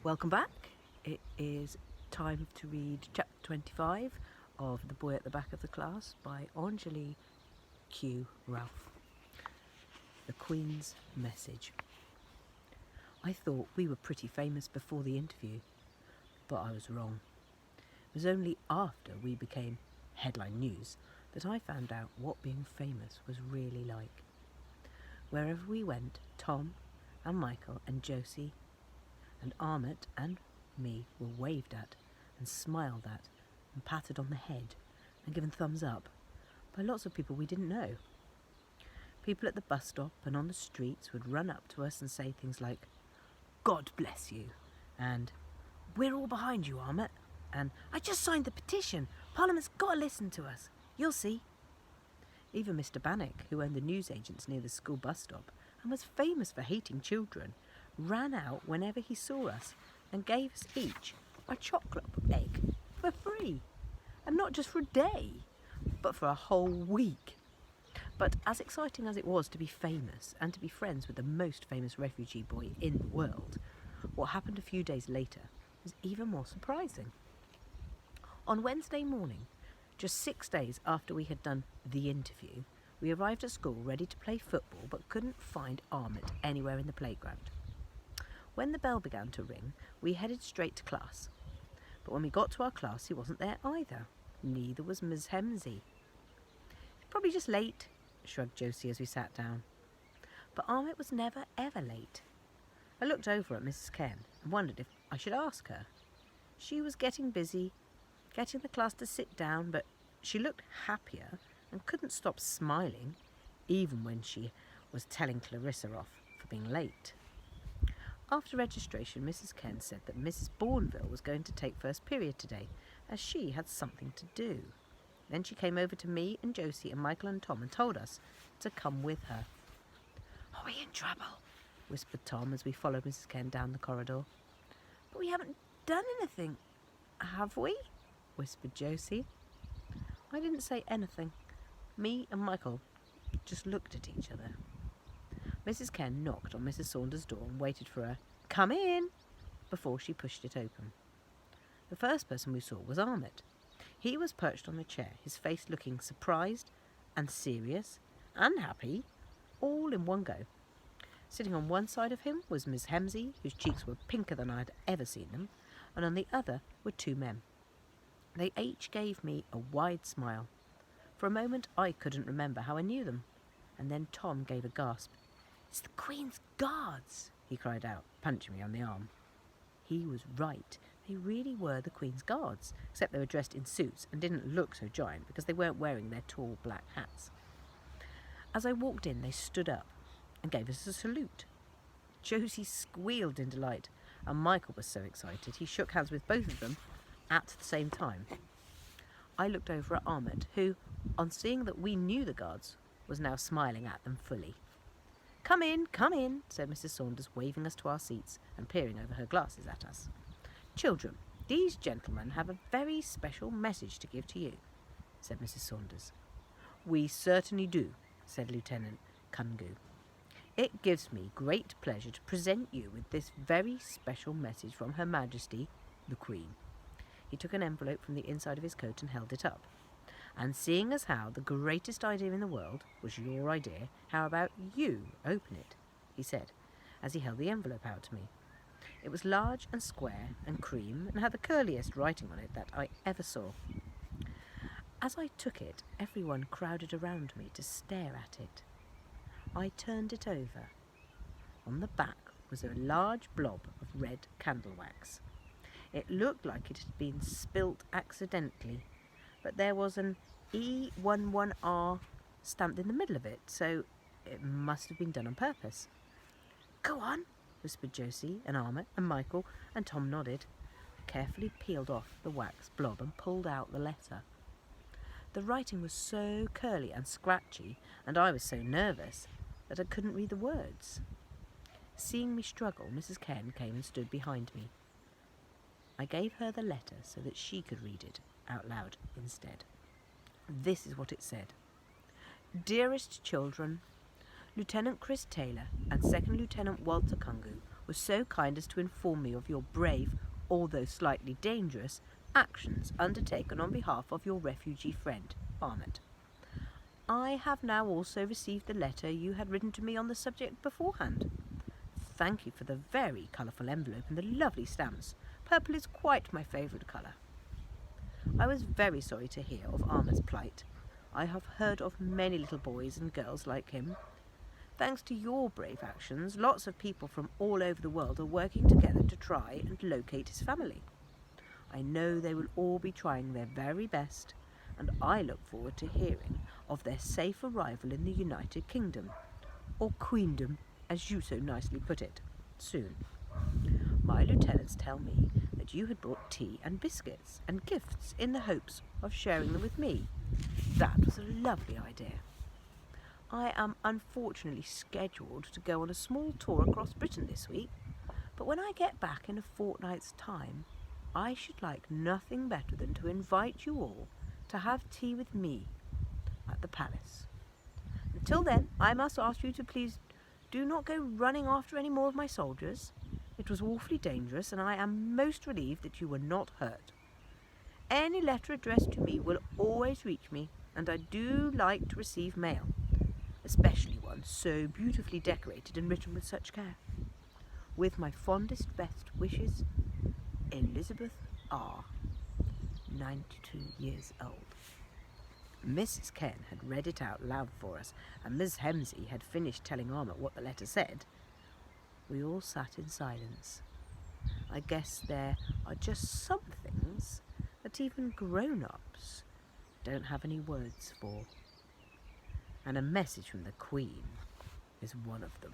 Welcome back. It is time to read chapter 25 of The Boy at the Back of the Class by Anjali Q. Ralph. The Queen's Message. I thought we were pretty famous before the interview, but I was wrong. It was only after we became headline news that I found out what being famous was really like. Wherever we went, Tom and Michael and Josie and Armit and me were waved at and smiled at and patted on the head and given thumbs up by lots of people we didn't know. People at the bus stop and on the streets would run up to us and say things like, "God bless you," and "We're all behind you, Armit," and "I just signed the petition. Parliament's got to listen to us. You'll see." Even Mr. Bannock, who owned the newsagents near the school bus stop and was famous for hating children, ran out whenever he saw us and gave us each a chocolate egg for free. And not just for a day, but for a whole week. But as exciting as it was to be famous and to be friends with the most famous refugee boy in the world, what happened a few days later was even more surprising. On Wednesday morning, just 6 days after we had done the interview, we arrived at school ready to play football but couldn't find Armit anywhere in the playground. When the bell began to ring, we headed straight to class. But when we got to our class, he wasn't there either. Neither was Ms. Hemsey. "Probably just late," shrugged Josie as we sat down. But Armit was never ever late. I looked over at Mrs. Ken and wondered if I should ask her. She was getting busy, getting the class to sit down, but she looked happier and couldn't stop smiling, even when she was telling Clarissa off for being late. After registration, Mrs. Ken said that Mrs. Bourneville was going to take first period today, as she had something to do. Then she came over to me and Josie and Michael and Tom and told us to come with her. "Are we in trouble?" whispered Tom as we followed Mrs. Ken down the corridor. "But we haven't done anything, have we?" whispered Josie. I didn't say anything. Me and Michael just looked at each other. Mrs. Ken knocked on Mrs. Saunders' door and waited for her "Come in" before she pushed it open. The first person we saw was Armit. He was perched on a chair, his face looking surprised and serious and happy, all in one go. Sitting on one side of him was Miss Hemsey, whose cheeks were pinker than I had ever seen them, and on the other were two men. They each gave me a wide smile. For a moment I couldn't remember how I knew them, and then Tom gave a gasp. "It's the Queen's Guards," he cried out, punching me on the arm. He was right. They really were the Queen's Guards, except they were dressed in suits and didn't look so giant because they weren't wearing their tall black hats. As I walked in, they stood up and gave us a salute. Josie squealed in delight, and Michael was so excited he shook hands with both of them at the same time. I looked over at Armit, who, on seeing that we knew the guards, was now smiling at them fully. Come in," said Mrs. Saunders, waving us to our seats and peering over her glasses at us. "Children, these gentlemen have a very special message to give to you," said Mrs. Saunders. "We certainly do," said Lieutenant Kungu. "It gives me great pleasure to present you with this very special message from Her Majesty, the Queen." He took an envelope from the inside of his coat and held it up. "And seeing as how the greatest idea in the world was your idea, how about you open it?" he said, as he held the envelope out to me. It was large and square and cream and had the curliest writing on it that I ever saw. As I took it, everyone crowded around me to stare at it. I turned it over. On the back was a large blob of red candle wax. It looked like it had been spilt accidentally, but there was an E11R stamped in the middle of it, so it must have been done on purpose. "Go on," whispered Josie and Armit and Michael, and Tom nodded. Carefully peeled off the wax blob and pulled out the letter. The writing was so curly and scratchy, and I was so nervous that I couldn't read the words. Seeing me struggle, Mrs. Ken came and stood behind me. I gave her the letter so that she could read it out loud instead. This is what it said. "Dearest children, Lieutenant Chris Taylor and Second Lieutenant Walter Kungu was so kind as to inform me of your brave, although slightly dangerous, actions undertaken on behalf of your refugee friend, Ahmet. I have now also received the letter you had written to me on the subject beforehand. Thank you for the very colourful envelope and the lovely stamps. Purple is quite my favourite colour. I was very sorry to hear of Ahmet's plight. I have heard of many little boys and girls like him. Thanks to your brave actions, lots of people from all over the world are working together to try and locate his family. I know they will all be trying their very best, and I look forward to hearing of their safe arrival in the United Kingdom, or Queendom, as you so nicely put it, soon. My lieutenants tell me that you had brought tea and biscuits and gifts in the hopes of sharing them with me. That was a lovely idea. I am unfortunately scheduled to go on a small tour across Britain this week, but when I get back in a fortnight's time, I should like nothing better than to invite you all to have tea with me at the palace. Until then, I must ask you to please do not go running after any more of my soldiers. It was awfully dangerous, and I am most relieved that you were not hurt. Any letter addressed to me will always reach me, and I do like to receive mail, especially one so beautifully decorated and written with such care. With my fondest best wishes, Elizabeth R., 92 years old. Mrs. Ken had read it out loud for us, and Miss Hemsey had finished telling Ahmet what the letter said. We all sat in silence. I guess there are just some things that even grown-ups don't have any words for. And a message from the Queen is one of them.